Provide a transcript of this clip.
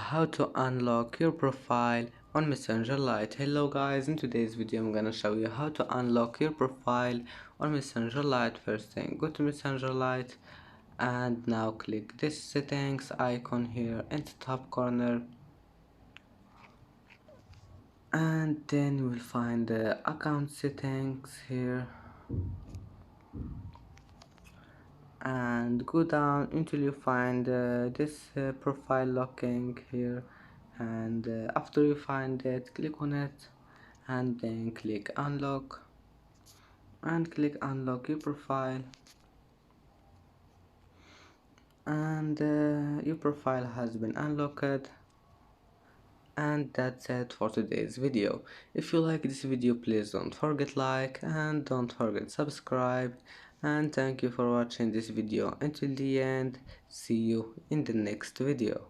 how to unlock your profile on Messenger Lite. Hello guys, in today's video I'm gonna show you how to unlock your profile on Messenger Lite. First thing, go to Messenger Lite and now click this settings icon here in the top corner, and then you will find the account settings here and go down until you find this profile locking here, and after you find it, click on it and then click unlock and click unlock your profile, and your profile has been unlocked. And that's it for today's video. If you like this video, please don't forget like and don't forget subscribe, and thank you for watching this video until the end. See you in the next video.